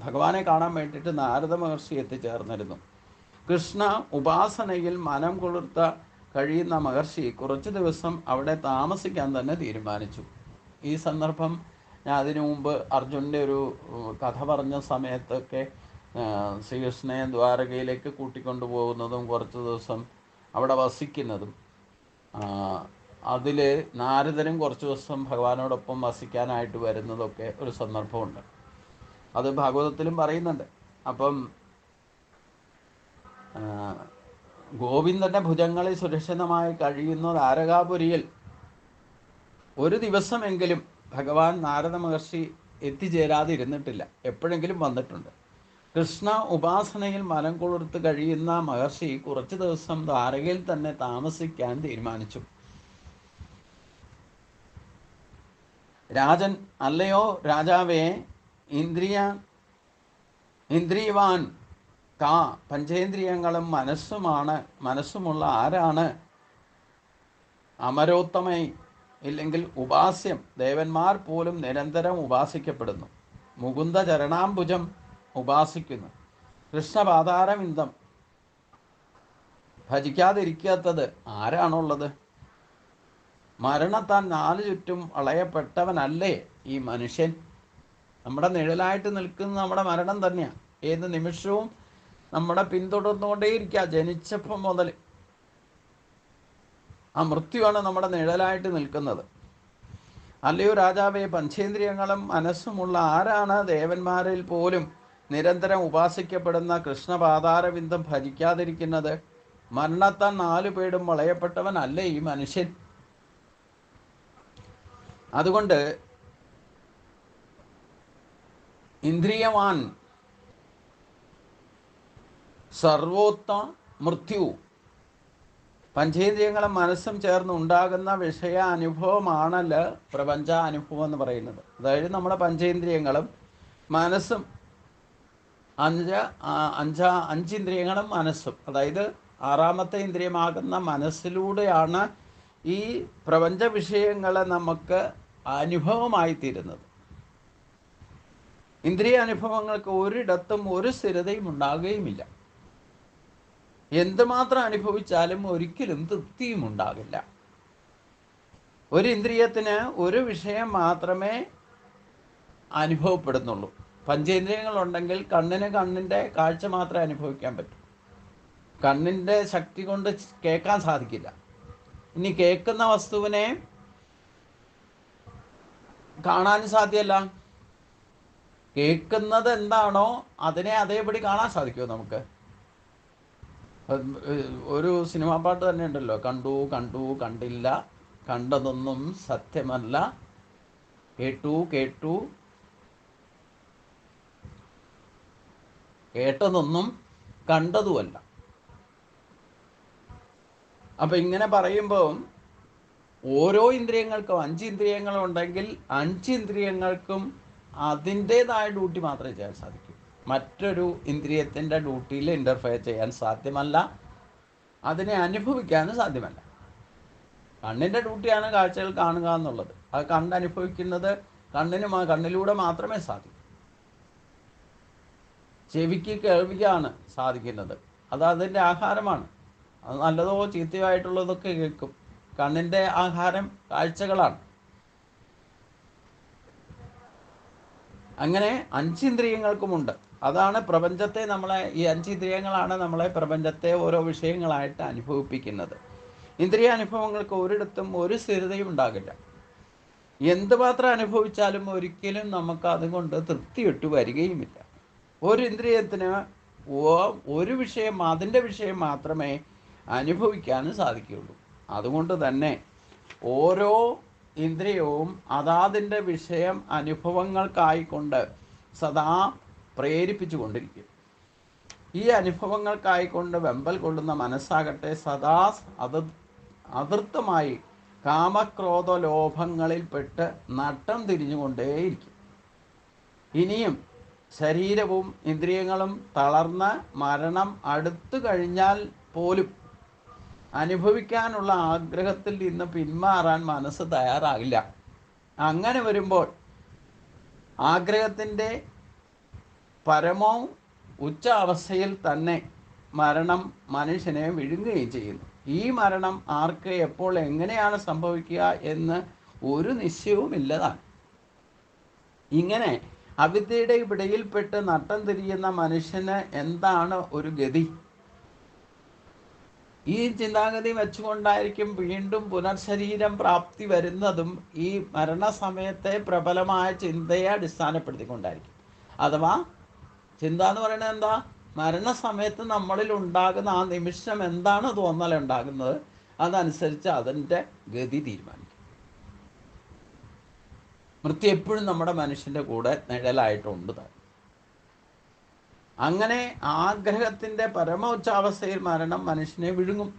ഭഗവാനെ കാണാൻ വേണ്ടിയിട്ട് നാരദ മഹർഷി എത്തിച്ചേർന്നിരുന്നു. കൃഷ്ണ ഉപാസനയിൽ മനം കൊളുർത്ത കഴിയുന്ന മഹർഷി കുറച്ചു ദിവസം അവിടെ താമസിക്കാൻ തന്നെ തീരുമാനിച്ചു. ഈ സന്ദർഭം ഞാൻ അതിനു മുമ്പ് അർജുനൻ്റെ ഒരു കഥ പറഞ്ഞ സമയത്തൊക്കെ ശ്രീകൃഷ്ണനെ ദ്വാരകയിലേക്ക് കൂട്ടിക്കൊണ്ടു പോകുന്നതും കുറച്ച് ദിവസം അവിടെ വസിക്കുന്നതും, അതിൽ നാരദനും കുറച്ച് ദിവസം ഭഗവാനോടൊപ്പം വസിക്കാനായിട്ട് വരുന്നതൊക്കെ ഒരു സന്ദർഭമുണ്ട്. അത് ഭാഗവതത്തിലും പറയുന്നുണ്ട്. അപ്പം ഗോവിന്ദൻ്റെ ഭുജങ്ങളിൽ സുരക്ഷിതമായി കഴിയുന്ന ദ്വാരകാപുരിയിൽ ഒരു ദിവസമെങ്കിലും ഭഗവാൻ നാരദ മഹർഷി എത്തിച്ചേരാതിരുന്നിട്ടില്ല. എപ്പോഴെങ്കിലും വന്നിട്ടുണ്ട്. കൃഷ്ണ ഉപാസനയിൽ മനം കൊളുർത്ത് കഴിയുന്ന മഹർഷി കുറച്ച് ദിവസം ദ്വാരകയിൽ തന്നെ താമസിക്കാൻ തീരുമാനിച്ചു. രാജൻ, അല്ലയോ രാജാവേ, ഇന്ദ്രിയവാൻ കാ, പഞ്ചേന്ദ്രിയങ്ങളും മനസ്സുമുള്ള ആരാണ് അമരോത്തമൈ, ഇല്ലെങ്കിൽ ഉപാസ്യം, ദേവന്മാർ പോലും നിരന്തരം ഉപാസിക്കപ്പെടുന്നു. മുകുന്ദ ചരണാംബുജം ഉപാസിക്കുന്നു. കൃഷ്ണപാതാരവിന്ദം ഭജിക്കാതിരിക്കാത്തത് ആരാണുള്ളത്? മരണത്താൻ നാലു ചുറ്റും വളയപ്പെട്ടവനല്ലേ ഈ മനുഷ്യൻ? നമ്മുടെ നിഴലായിട്ട് നിൽക്കുന്ന നമ്മുടെ മരണം തന്നെയാണ്. ഏത് നിമിഷവും നമ്മളെ പിന്തുടർന്നുകൊണ്ടേയിരിക്കുക. ജനിച്ചപ്പം മുതൽ ആ മൃത്യുവാണ് നമ്മുടെ നിഴലായിട്ട് നിൽക്കുന്നത്. അല്ലയോ രാജാവേ, പഞ്ചേന്ദ്രിയങ്ങളും മനസ്സുമുള്ള ആരാണ് ദേവന്മാരിൽ പോലും നിരന്തരം ഉപാസിക്കപ്പെടുന്ന കൃഷ്ണപാതാരവിന്ദം ഭജിക്കാതിരിക്കുന്നത്? മരണത്താൻ നാലു പേടും വളയപ്പെട്ടവനല്ലേ ഈ മനുഷ്യൻ? അതുകൊണ്ട് ഇന്ദ്രിയവാൻ സർവോത്ത മൃത്യു, പഞ്ചേന്ദ്രിയങ്ങളും മനസ്സും ചേർന്ന് ഉണ്ടാകുന്ന വിഷയ അനുഭവമാണല്ലോ പ്രപഞ്ച അനുഭവം എന്ന് പറയുന്നത്. അതായത് നമ്മുടെ പഞ്ചേന്ദ്രിയങ്ങളും മനസ്സും, അഞ്ചിന്ദ്രിയങ്ങളും മനസ്സും, അതായത് ആറാമത്തെ ഇന്ദ്രിയമാകുന്ന മനസ്സിലൂടെയാണ് ഈ പ്രപഞ്ച വിഷയങ്ങളെ നമുക്ക് അനുഭവമായിത്തീരുന്നത്. ഇന്ദ്രിയ അനുഭവങ്ങൾക്ക് ഒരിടത്തും ഒരു സ്ഥിരതയും ഉണ്ടാകുകയുമില്ല. എന്തുമാത്രം അനുഭവിച്ചാലും ഒരിക്കലും തൃപ്തിയും ഉണ്ടാകില്ല. ഒരു ഇന്ദ്രിയത്തിന് ഒരു വിഷയം മാത്രമേ അനുഭവപ്പെടുന്നുള്ളൂ. പഞ്ചേന്ദ്രിയങ്ങളുണ്ടെങ്കിൽ കണ്ണിന് കണ്ണിൻ്റെ കാഴ്ച മാത്രമേ അനുഭവിക്കാൻ പറ്റൂ. കണ്ണിൻ്റെ ശക്തി കൊണ്ട് കേൾക്കാൻ സാധിക്കില്ല. ഇനി കേൾക്കുന്ന വസ്തുവിനെ കാണാനും സാധ്യമല്ല. കേൾക്കുന്നത് എന്താണോ അതിനെ അതേപടി കാണാൻ സാധിക്കുമോ നമുക്ക്? ഒരു സിനിമാ പാട്ട് തന്നെ ഉണ്ടല്ലോ, കണ്ടു കണ്ടു കണ്ടില്ല, കണ്ടതൊന്നും സത്യമല്ല, കേട്ടു കേട്ടു കേട്ടതൊന്നും കണ്ടതുമല്ല. അപ്പം ഇങ്ങനെ പറയുമ്പോൾ ഓരോ ഇന്ദ്രിയങ്ങൾക്കും 5 ഇന്ദ്രിയങ്ങളുണ്ടെങ്കിൽ 5 ഇന്ദ്രിയങ്ങൾക്കും അതിൻ്റേതായ ഡ്യൂട്ടി മാത്രമേ ചെയ്യാൻ സാധിക്കൂ. മറ്റൊരു ഇന്ദ്രിയത്തിൻ്റെ ഡ്യൂട്ടിയിൽ ഇൻ്റർഫെയർ ചെയ്യാൻ സാധ്യമല്ല. അതിനെ അനുഭവിക്കാനും സാധ്യമല്ല. കണ്ണിൻ്റെ ഡ്യൂട്ടിയാണ് കാഴ്ചകൾ കാണുക എന്നുള്ളത്. അത് കണ്ടനുഭവിക്കുന്നത് കണ്ണിലൂടെ മാത്രമേ സാധിക്കൂ. ചെവിക്ക് കേൾവിക്കാണ് സാധിക്കുന്നത്. അത് അതിൻ്റെ ആഹാരമാണ്. അത് നല്ലതോ ചീത്തയോ ആയിട്ടുള്ളതൊക്കെ കേൾക്കും. കണ്ണിൻ്റെ ആഹാരം കാഴ്ചകളാണ്. അങ്ങനെ 5 ഇന്ദ്രിയങ്ങൾക്കുമുണ്ട്. അതാണ് പ്രപഞ്ചത്തെ ഈ 5 ഇന്ദ്രിയങ്ങളാണ് നമ്മളെ പ്രപഞ്ചത്തെ ഓരോ വിഷയങ്ങളായിട്ട് അനുഭവിപ്പിക്കുന്നത്. ഇന്ദ്രിയ അനുഭവങ്ങൾക്ക് ഒരിടത്തും ഒരു സ്ഥിരതയും ഉണ്ടാകില്ല. എന്തുമാത്രം അനുഭവിച്ചാലും ഒരിക്കലും നമുക്ക് അതുകൊണ്ട് തൃപ്തിയിട്ട് വരികയുമില്ല. ഒരു ഇന്ദ്രിയത്തിന് ഒരു വിഷയം, അതിൻ്റെ വിഷയം മാത്രമേ അനുഭവിക്കാനും സാധിക്കുകയുള്ളൂ. അതുകൊണ്ട് തന്നെ ഓരോ ഇന്ദ്രിയവും അതാതിൻ്റെ വിഷയം അനുഭവങ്ങൾക്കായിക്കൊണ്ട് സദാ പ്രേരിപ്പിച്ചു കൊണ്ടിരിക്കും. ഈ അനുഭവങ്ങൾക്കായിക്കൊണ്ട് വെമ്പൽ കൊള്ളുന്ന മനസ്സാകട്ടെ സദാ അതൃപ്തമായി കാമക്രോധ ലോഭങ്ങളിൽപ്പെട്ട് നട്ടം തിരിഞ്ഞുകൊണ്ടേയിരിക്കും. ഇനിയും ശരീരവും ഇന്ദ്രിയങ്ങളും തളർന്ന് മരണം അടുത്തു കഴിഞ്ഞാൽ പോലും അനുഭവിക്കാനുള്ള ആഗ്രഹത്തിൽ നിന്ന് പിന്മാറാൻ മനസ്സ് തയ്യാറാകില്ല. അങ്ങനെ വരുമ്പോൾ ആഗ്രഹത്തിൻ്റെ പരമോ ഉച്ച അവസ്ഥയിൽ തന്നെ മരണം മനുഷ്യനെ വിഴുങ്ങുകയും ചെയ്യുന്നു. ഈ മരണം ആർക്ക് എപ്പോൾ എങ്ങനെയാണ് സംഭവിക്കുക എന്ന് ഒരു നിശ്ചയവുമില്ലതാണ്. ഇങ്ങനെ അവിദ്യയുടെ പിടിയിൽപ്പെട്ട് നട്ടം തിരിയുന്ന മനുഷ്യന് എന്താണ് ഒരു ഗതി? ഈ ചിന്താഗതി വെച്ചുകൊണ്ടായിരിക്കും വീണ്ടും പുനർശരീരം പ്രാപ്തി വരുന്നതും ഈ മരണസമയത്തെ പ്രബലമായ ചിന്തയെ അടിസ്ഥാനപ്പെടുത്തിക്കൊണ്ടായിരിക്കും. അഥവാ ചിന്ത എന്ന് പറയുന്നത് എന്താ? മരണസമയത്ത് നമ്മളിൽ ഉണ്ടാകുന്ന ആ നിമിഷം എന്താണ് തോന്നലുണ്ടാകുന്നത്, അതനുസരിച്ച് അതിൻ്റെ ഗതി തീരുമാനിക്കും. മൃത്യു എപ്പോഴും നമ്മുടെ മനുഷ്യൻ്റെ കൂടെ നിഴലായിട്ടുണ്ട്. അങ്ങനെ ആഗ്രഹത്തിൻ്റെ പരമോച്ചാവസ്ഥയിൽ മരണം മനുഷ്യനെ വിഴുങ്ങും.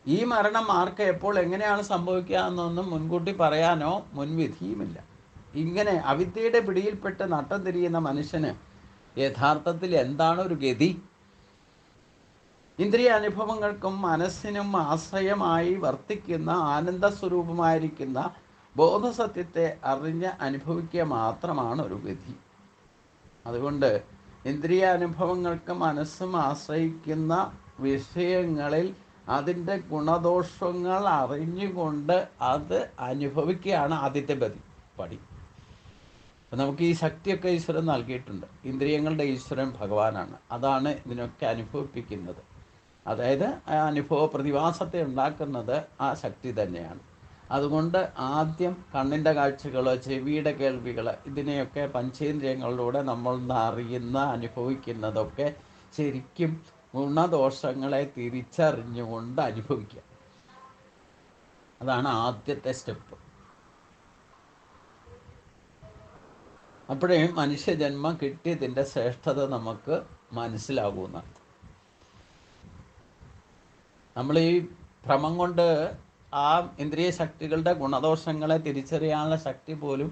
ഈ മരണം ആർക്ക് എപ്പോൾ എങ്ങനെയാണ് സംഭവിക്കുക എന്നൊന്നും മുൻകൂട്ടി പറയാനോ മുൻവിധിയുമില്ല. ഇങ്ങനെ അവിദ്യയുടെ പിടിയിൽപ്പെട്ട് നട്ടം തിരിയുന്ന മനുഷ്യന് യഥാർത്ഥത്തിൽ എന്താണ് ഒരു ഗതി? ഇന്ദ്രിയ അനുഭവങ്ങൾക്കും മനസ്സിനും ആശ്രയമായി വർത്തിക്കുന്ന ആനന്ദസ്വരൂപമായിരിക്കുന്ന ബോധസത്യത്തെ അറിഞ്ഞ് അനുഭവിക്കുക മാത്രമാണ് ഒരു ഗതി. അതുകൊണ്ട് ഇന്ദ്രിയ അനുഭവങ്ങൾക്ക് മനസ്സും ആശ്രയിക്കുന്ന വിഷയങ്ങളിൽ അതിൻ്റെ ഗുണദോഷങ്ങൾ അറിഞ്ഞുകൊണ്ട് അത് അനുഭവിക്കുകയാണ് ആദ്യത്തെ പടി. അപ്പം നമുക്ക് ഈ ശക്തിയൊക്കെ ഈശ്വരൻ നൽകിയിട്ടുണ്ട്. ഇന്ദ്രിയങ്ങളുടെ ഈശ്വരൻ ഭഗവാനാണ്. അതാണ് ഇതിനൊക്കെ അനുഭവിപ്പിക്കുന്നത്. അതായത് ആ അനുഭവ പ്രതിഭാസത്തെ ഉണ്ടാക്കുന്നത് ആ ശക്തി തന്നെയാണ്. അതുകൊണ്ട് ആദ്യം കണ്ണിൻ്റെ കാഴ്ചകൾ, ചെവിയുടെ കേൾവികൾ, ഇതിനെയൊക്കെ പഞ്ചേന്ദ്രിയങ്ങളിലൂടെ നമ്മൾ അറിയുന്ന അനുഭവിക്കുന്നതൊക്കെ ശരിക്കും ഗുണദോഷങ്ങളെ തിരിച്ചറിഞ്ഞുകൊണ്ട് അനുഭവിക്കുക. അതാണ് ആദ്യത്തെ സ്റ്റെപ്പ്. അപ്പോഴേ മനുഷ്യജന്മം കിട്ടിയതിൻ്റെ ശ്രേഷ്ഠത നമുക്ക് മനസ്സിലാകുമെന്നാണ്. നമ്മൾ ഈ ഭ്രമം കൊണ്ട് ആ ഇന്ദ്രിയ ശക്തികളുടെ ഗുണദോഷങ്ങളെ തിരിച്ചറിയാനുള്ള ശക്തി പോലും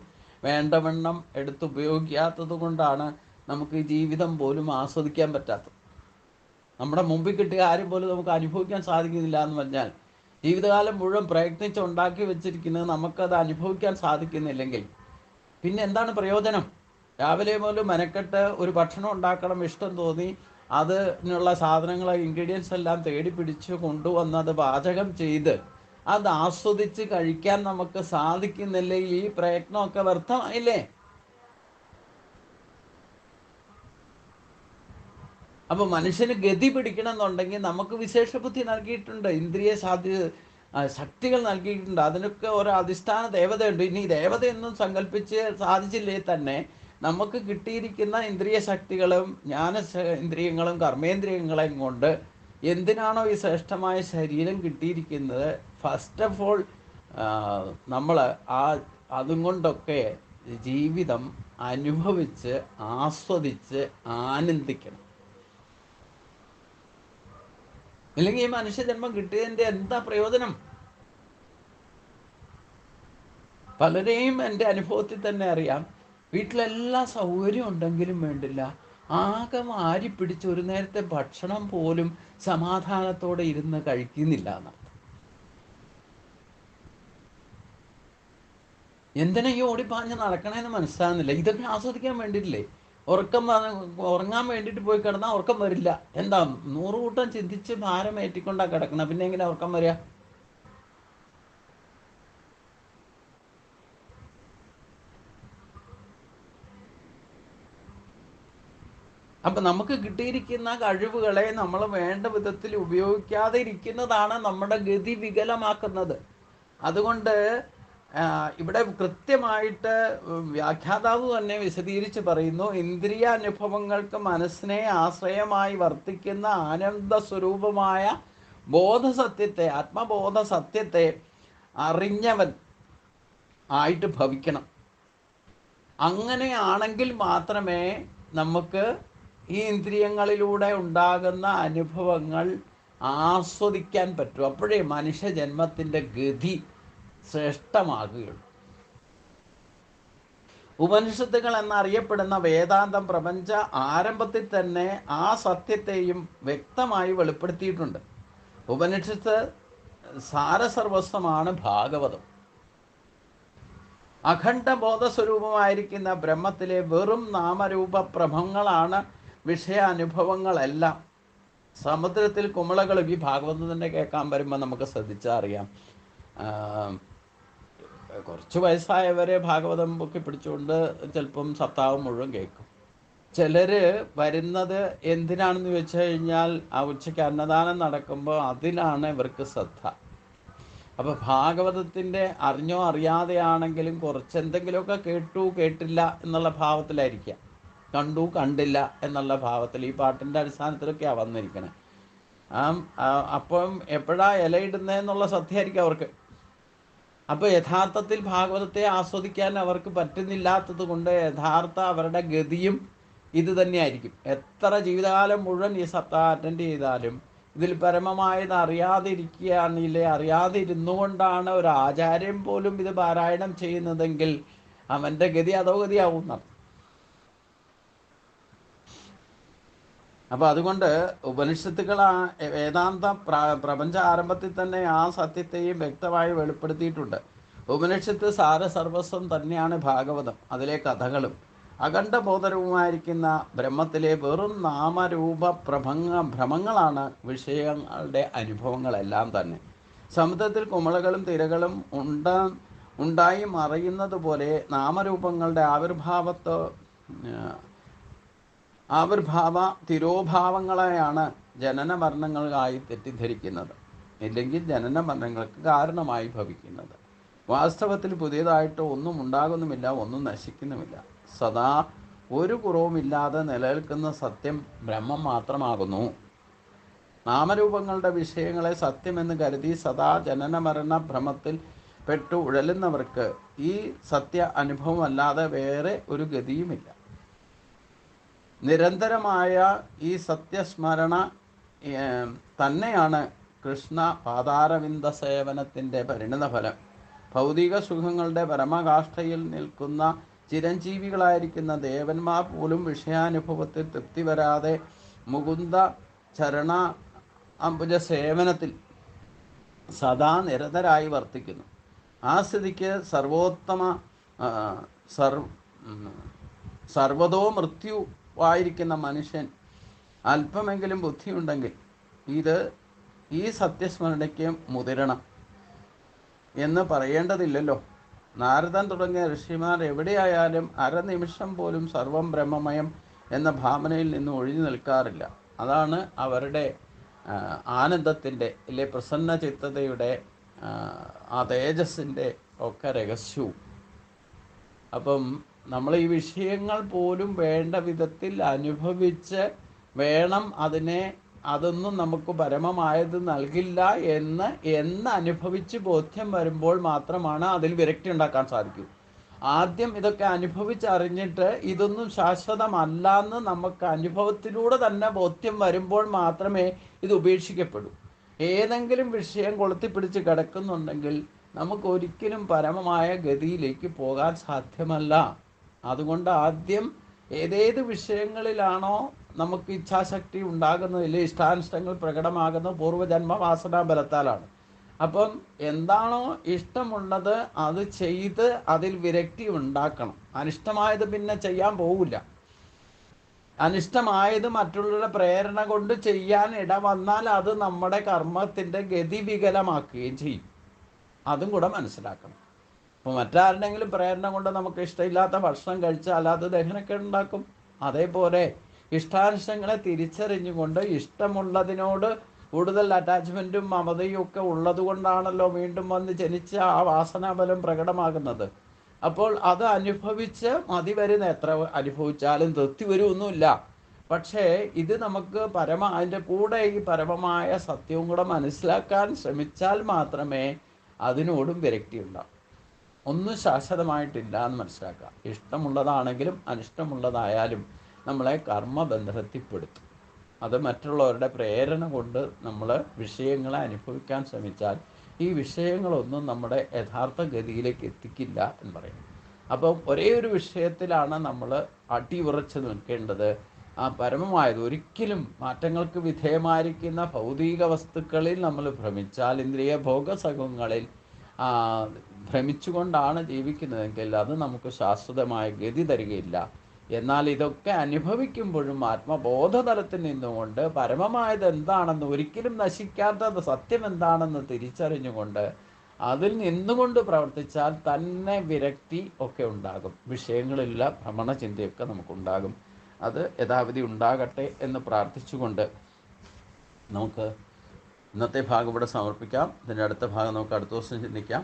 വേണ്ടവണ്ണം എടുത്തുപയോഗിക്കാത്തത് കൊണ്ടാണ് നമുക്ക് ഈ ജീവിതം പോലും ആസ്വദിക്കാൻ പറ്റാത്തത്. നമ്മുടെ മുമ്പിൽ കിട്ടിയ കാര്യം പോലും നമുക്ക് അനുഭവിക്കാൻ സാധിക്കുന്നില്ല എന്ന് പറഞ്ഞാൽ, ജീവിതകാലം മുഴുവൻ പ്രയത്നിച്ച് ഉണ്ടാക്കി വെച്ചിരിക്കുന്നത് നമുക്കത് അനുഭവിക്കാൻ സാധിക്കുന്നില്ലെങ്കിൽ പിന്നെ എന്താണ് പ്രയോജനം? രാവിലെ മുതൽ മെനക്കെട്ട് ഒരു ഭക്ഷണം ഉണ്ടാക്കണം, ഇഷ്ടം തോന്നി അതിനുള്ള സാധനങ്ങൾ, ഇൻഗ്രീഡിയൻസ് എല്ലാം തേടി പിടിച്ച് കൊണ്ടുവന്നത് പാചകം ചെയ്ത് അത് ആസ്വദിച്ച് കഴിക്കാൻ നമുക്ക് സാധിക്കുന്നില്ലെങ്കിൽ ഈ പ്രയത്നമൊക്കെ വ്യർത്ഥമായില്ലേ? അപ്പോൾ മനുഷ്യന് ഗതി പിടിക്കണം എന്നുണ്ടെങ്കിൽ നമുക്ക് വിശേഷ ബുദ്ധി നൽകിയിട്ടുണ്ട്, ഇന്ദ്രിയ ശക്തികൾ നൽകിയിട്ടുണ്ട്. അതിനൊക്കെ ഒരു അടിസ്ഥാന ദേവതയുണ്ട്. ഇനി ദേവതയൊന്നും സങ്കല്പിച്ച് സാധിച്ചില്ലേ തന്നെ നമുക്ക് കിട്ടിയിരിക്കുന്ന ഇന്ദ്രിയ ശക്തികളും ഇന്ദ്രിയങ്ങളും കർമ്മേന്ദ്രിയങ്ങളെയും കൊണ്ട് എന്തിനാണോ ഈ ശ്രേഷ്ഠമായ ശരീരം കിട്ടിയിരിക്കുന്നത്, ഫസ്റ്റ് ഓഫ് ഓൾ നമ്മൾ അതും കൊണ്ടൊക്കെ ജീവിതം അനുഭവിച്ച് ആസ്വദിച്ച് ആനന്ദിക്കണം. ഇല്ലെങ്കിൽ ഈ മനുഷ്യജന്മം കിട്ടിയതിൻ്റെ എന്താ പ്രയോജനം? പലരെയും എൻ്റെ അനുഭവത്തിൽ തന്നെ അറിയാം, വീട്ടിലെല്ലാ സൗകര്യം ഉണ്ടെങ്കിലും വേണ്ടില്ല, ആകെ വാരി പിടിച്ച് ഒരു നേരത്തെ ഭക്ഷണം പോലും സമാധാനത്തോടെ ഇരുന്ന് കഴിക്കുന്നില്ല എന്നർത്ഥം. എന്തിനാ ഈ ഓടിപ്പാഞ്ഞ് നടക്കണേന്ന് മനസ്സിലാകുന്നില്ല. ഇതൊക്കെ ആസ്വദിക്കാൻ വേണ്ടിയിട്ടില്ലേ? ഉറങ്ങാൻ വേണ്ടിയിട്ട് പോയി കിടന്നാൽ ഉറക്കം വരില്ല. എന്താ 100 കൂട്ടം ചിന്തിച്ച് ഭാരം ഏറ്റിക്കൊണ്ടാണ് കിടക്കണം, പിന്നെ എങ്ങനെ ഉറക്കം വരിക? അപ്പം നമുക്ക് കിട്ടിയിരിക്കുന്ന കഴിവുകളെ നമ്മൾ വേണ്ട വിധത്തിൽ ഉപയോഗിക്കാതെ ഇരിക്കുന്നതാണ് നമ്മുടെ ഗതി വികലമാക്കുന്നത്. അതുകൊണ്ട് ഇവിടെ കൃത്യമായിട്ട് വ്യാഖ്യാതാവ് തന്നെ വിശദീകരിച്ച് പറയുന്നു, ഇന്ദ്രിയ അനുഭവങ്ങൾക്ക് മനസ്സിനെ ആശ്രയമായി വർത്തിക്കുന്ന ആനന്ദ സ്വരൂപമായ ബോധസത്യത്തെ, ആത്മബോധ സത്യത്തെ അറിഞ്ഞവൻ ആയിട്ട് ഭവിക്കണം. അങ്ങനെയാണെങ്കിൽ മാത്രമേ നമുക്ക് ഈ ഇന്ദ്രിയങ്ങളിലൂടെ ഉണ്ടാകുന്ന അനുഭവങ്ങൾ ആസ്വദിക്കാൻ പറ്റും. അപ്പോഴേ മനുഷ്യജന്മത്തിൻ്റെ ഗതി ശ്രേഷ്ഠമാകുകയുള്ളൂ. ഉപനിഷത്തുകൾ എന്നറിയപ്പെടുന്ന വേദാന്തം പ്രപഞ്ച ആരംഭത്തിൽ തന്നെ ആ സത്യത്തെയും വ്യക്തമായി വെളിപ്പെടുത്തിയിട്ടുണ്ട്. ഉപനിഷത്ത് സാരസർവസ്വമാണ് ഭാഗവതം. അഖണ്ഡ ബോധസ്വരൂപമായിരിക്കുന്ന ബ്രഹ്മത്തിലെ വെറും നാമരൂപ പ്രഭങ്ങളാണ് വിഷയാനുഭവങ്ങളെല്ലാം. സമുദ്രത്തിൽ കുമിളകളും ഈ ഭാഗവതം തന്നെ കേൾക്കാൻ വരുമ്പോൾ നമുക്ക് ശ്രദ്ധിച്ചാൽ അറിയാം. കുറച്ച് വയസ്സായവരെ ഭാഗവതം പൊക്കി പിടിച്ചുകൊണ്ട് ചിലപ്പം സപ്താഹം മുഴുവൻ കേൾക്കും. ചിലർ വരുന്നത് എന്തിനാണെന്ന് വെച്ച് കഴിഞ്ഞാൽ ആ ഉച്ചയ്ക്ക് അന്നദാനം നടക്കുമ്പോൾ അതിലാണ് ഇവർക്ക് ശ്രദ്ധ. അപ്പോൾ ഭാഗവതത്തിൻ്റെ അറിഞ്ഞോ അറിയാതെയാണെങ്കിലും കുറച്ചെന്തെങ്കിലുമൊക്കെ കേട്ടു കേട്ടില്ല എന്നുള്ള ഭാവത്തിലായിരിക്കാം, കണ്ടു കണ്ടില്ല എന്നുള്ള ഭാവത്തിൽ ഈ പാട്ടിൻ്റെ അടിസ്ഥാനത്തിലൊക്കെയാണ് വന്നിരിക്കണേ. അപ്പം എപ്പോഴാ ഇലയിടുന്നതെന്നുള്ള ശ്രദ്ധയായിരിക്കും അവർക്ക്. അപ്പോൾ യഥാർത്ഥത്തിൽ ഭാഗവതത്തെ ആസ്വദിക്കാൻ അവർക്ക് പറ്റുന്നില്ലാത്തത് കൊണ്ട് യഥാർത്ഥ അവരുടെ ഗതിയും ഇത് തന്നെയായിരിക്കും. എത്ര ജീവിതകാലം മുഴുവൻ ഈ സപ്താഹം അറ്റൻഡ് ചെയ്താലും ഇതിൽ പരമമായത് അറിയാതിരിക്കുകയാണെങ്കിലേ, അറിയാതെ ഇരുന്നുകൊണ്ടാണ് ഒരു ആചാര്യൻ പോലും ഇത് പാരായണം ചെയ്യുന്നതെങ്കിൽ അവൻ്റെ ഗതി അധോഗതിയാവുന്നതാണ്. അപ്പോൾ അതുകൊണ്ട് ഉപനിഷത്തുകൾ വേദാന്ത പ്രപഞ്ച ആരംഭത്തിൽ തന്നെ ആ സത്യത്തെയും വ്യക്തമായി വെളിപ്പെടുത്തിയിട്ടുണ്ട്. ഉപനിഷത്ത് സാരസർവസ്വം തന്നെയാണ് ഭാഗവതം, അതിലെ കഥകളും. അഖണ്ഡബോധരൂപമായിരിക്കുന്ന ബ്രഹ്മത്തിലെ വെറും നാമരൂപ ഭ്രമങ്ങളാണ് വിഷയങ്ങളുടെ അനുഭവങ്ങളെല്ലാം തന്നെ. സമുദ്രത്തിൽ കുമിളകളും തിരകളും ഉണ്ടായി മറയുന്നത് പോലെ നാമരൂപങ്ങളുടെ ആവിർഭാവ തിരോഭാവങ്ങളെയാണ് ജനന മരണങ്ങളായി തെറ്റിദ്ധരിക്കുന്നത്, ഇല്ലെങ്കിൽ ജനന മരണങ്ങൾക്ക് കാരണമായി ഭവിക്കുന്നത്. വാസ്തവത്തിൽ പുതിയതായിട്ട് ഒന്നും ഉണ്ടാകുന്നുമില്ല, ഒന്നും നശിക്കുന്നുമില്ല. സദാ ഒരു കുറവുമില്ലാതെ നിലനിൽക്കുന്ന സത്യം ബ്രഹ്മം മാത്രമാകുന്നു. നാമരൂപങ്ങളുടെ വിഷയങ്ങളെ സത്യമെന്ന് കരുതി സദാ ജനന മരണ ഭ്രമത്തിൽ പെട്ടു ഉഴലുന്നവർക്ക് ഈ സത്യ അനുഭവമല്ലാതെ വേറെ ഒരു ഗതിയുമില്ല. നിരന്തരമായ ഈ സത്യസ്മരണ തന്നെയാണ് കൃഷ്ണ പാതാരവിന്ദ സേവനത്തിൻ്റെ പരിണിതഫലം. ഭൗതിക സുഖങ്ങളുടെ പരമകാഷ്ഠയിൽ നിൽക്കുന്ന ചിരഞ്ജീവികളായിരിക്കുന്ന ദേവന്മാർ പോലും വിഷയാനുഭവത്തിൽ തൃപ്തി വരാതെ മുകുന്ദ ചരണ അംബുജ സേവനത്തിൽ സദാ നിരതരായി വർത്തിക്കുന്നു. ആ സ്ഥിതിക്ക് സർവതോ മൃത്യുവായിരിക്കുന്ന മനുഷ്യൻ അല്പമെങ്കിലും ബുദ്ധിയുണ്ടെങ്കിൽ ഈ സത്യസ്മരണയ്ക്ക് മുതിരണം എന്ന് പറയേണ്ടതില്ലല്ലോ. നാരദൻ തുടങ്ങിയ ഋഷിമാർ എവിടെയായാലും അരനിമിഷം പോലും സർവം ബ്രഹ്മമയം എന്ന ഭാവനയിൽ നിന്ന് ഒഴിഞ്ഞു നിൽക്കാറില്ല. അതാണ് അവരുടെ ആനന്ദത്തിൻ്റെ അല്ലെ പ്രസന്ന ചിത്തതയുടെ ആ തേജസ്സിൻ്റെ ഒക്കെ രഹസ്യവും. അപ്പം നമ്മൾ ഈ വിഷയങ്ങൾ പോലും വേണ്ട വിധത്തിൽ അനുഭവിച്ച് വേണം അതൊന്നും നമുക്ക് പരമമായത് നൽകില്ല എന്ന് അനുഭവിച്ച് ബോധ്യം വരുമ്പോൾ മാത്രമാണ് അതിൽ വിരക്തി ഉണ്ടാക്കാൻ സാധിക്കൂ. ആദ്യം ഇതൊക്കെ അനുഭവിച്ചറിഞ്ഞിട്ട് ഇതൊന്നും ശാശ്വതമല്ല എന്ന് നമുക്ക് അനുഭവത്തിലൂടെ തന്നെ ബോധ്യം വരുമ്പോൾ മാത്രമേ ഇത് ഉപേക്ഷിക്കപ്പെടൂ. ഏതെങ്കിലും വിഷയം കൊളുത്തിപ്പിടിച്ച് കിടക്കുന്നുണ്ടെങ്കിൽ നമുക്കൊരിക്കലും പരമമായ ഗതിയിലേക്ക് പോകാൻ സാധ്യമല്ല. അതുകൊണ്ട് ആദ്യം ഏതേത് വിഷയങ്ങളിലാണോ നമുക്ക് ഇച്ഛാശക്തി ഉണ്ടാകുന്നതിൽ ഇഷ്ടാനിഷ്ടങ്ങൾ പ്രകടമാകുന്ന പൂർവ്വജന്മ വാസനാ ബലത്താലാണ്. അപ്പം എന്താണോ ഇഷ്ടമുള്ളത് അത് ചെയ്ത് അതിൽ വിരക്തി ഉണ്ടാക്കണം. അനിഷ്ടമായത് പിന്നെ ചെയ്യാൻ പോകില്ല. അനിഷ്ടമായത് മറ്റുള്ളവരുടെ പ്രേരണ കൊണ്ട് ചെയ്യാൻ ഇടവന്നാൽ അത് നമ്മുടെ കർമ്മത്തിൻ്റെ ഗതി വികലമാക്കുകയും ചെയ്യും. അതും കൂടെ മനസ്സിലാക്കണം. ഇപ്പോൾ മറ്റാരുടെങ്കിലും പ്രേരണ കൊണ്ട് നമുക്ക് ഇഷ്ടമില്ലാത്ത ഭക്ഷണം കഴിച്ചാൽ അത് ദഹനക്കേടുണ്ടാക്കും. അതേപോലെ ഇഷ്ടാനിഷ്ടങ്ങളെ തിരിച്ചറിഞ്ഞുകൊണ്ട് ഇഷ്ടമുള്ളതിനോട് കൂടുതൽ അറ്റാച്ച്മെൻറ്റും മമതയും ഒക്കെ ഉള്ളത് കൊണ്ടാണല്ലോ വീണ്ടും വന്ന് ജനിച്ച ആ വാസനാബലം പ്രകടമാകുന്നത്. അപ്പോൾ അത് അനുഭവിച്ച് മതി വരുന്ന എത്ര അനുഭവിച്ചാലും തൃപ്തി വരുമൊന്നുമില്ല. പക്ഷേ ഇത് നമുക്ക് അതിൻ്റെ കൂടെ ഈ പരമമായ സത്യവും കൂടെ മനസ്സിലാക്കാൻ ശ്രമിച്ചാൽ മാത്രമേ അതിനോടും വിരക്തി ഉണ്ടാവും. ഒന്നും ശാശ്വതമായിട്ടില്ല എന്ന് മനസ്സിലാക്കുക. ഇഷ്ടമുള്ളതാണെങ്കിലും അനിഷ്ടമുള്ളതായാലും നമ്മളെ കർമ്മബന്ധനത്തിൽപ്പെടുത്തും. അത് മറ്റുള്ളവരുടെ പ്രേരണ കൊണ്ട് നമ്മൾ വിഷയങ്ങളെ അനുഭവിക്കാൻ ശ്രമിച്ചാൽ ഈ വിഷയങ്ങളൊന്നും നമ്മുടെ യഥാർത്ഥ ഗതിയിലേക്ക് എത്തിക്കില്ല എന്ന് പറയും. അപ്പം ഒരേ ഒരു വിഷയത്തിലാണ് നമ്മൾ അടിയുറച്ച് നിൽക്കേണ്ടത്. ആ പരമമായത് ഒരിക്കലും മാറ്റങ്ങൾക്ക് വിധേയമായിരിക്കുന്ന ഭൗതിക വസ്തുക്കളിൽ നമ്മൾ ഭ്രമിച്ചാൽ, ഇന്ദ്രിയ ഭോഗസുഖങ്ങളിൽ ഭ്രമിച്ചുകൊണ്ടാണ് ജീവിക്കുന്നതെങ്കിൽ അത് നമുക്ക് ശാശ്വതമായ ഗതി തരികയില്ല. എന്നാൽ ഇതൊക്കെ അനുഭവിക്കുമ്പോഴും ആത്മബോധതലത്തിൽ നിന്നുകൊണ്ട് പരമമായത് എന്താണെന്ന്, ഒരിക്കലും നശിക്കാത്ത സത്യം എന്താണെന്ന് തിരിച്ചറിഞ്ഞുകൊണ്ട് അതിൽ നിന്നുകൊണ്ട് പ്രവർത്തിച്ചാൽ തന്നെ വിരക്തി ഒക്കെ ഉണ്ടാകും. വിഷയങ്ങളിലുള്ള ഭ്രമണചിന്തയൊക്കെ നമുക്കുണ്ടാകും. അത് യഥാവിധി ഉണ്ടാകട്ടെ എന്ന് പ്രാർത്ഥിച്ചുകൊണ്ട് നമുക്ക് ഇന്നത്തെ ഭാഗം ഇവിടെ സമർപ്പിക്കാം. ഇതിൻ്റെ അടുത്ത ഭാഗം നമുക്ക് അടുത്ത ദിവസം ചിന്തിക്കാം.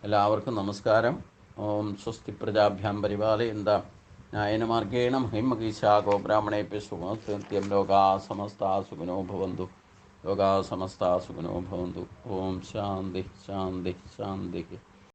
എല്ലാവർക്കും നമസ്കാരം. ഓം സ്വസ്തി പ്രജാഭ്യാം പരിപാലയന്താം ന്യായനമാർഗേണ മഹിമഗീശാകോ ബ്രാഹ്മണേഭ്യ സുഖം ലോകാ സമസ്താ സുഖിനോ ഭവന്തു. ലോകാ സമസ്താ സുഖിനോ ഭവന്തു. ഓം ശാന്തി ശാന്തി ശാന്തി.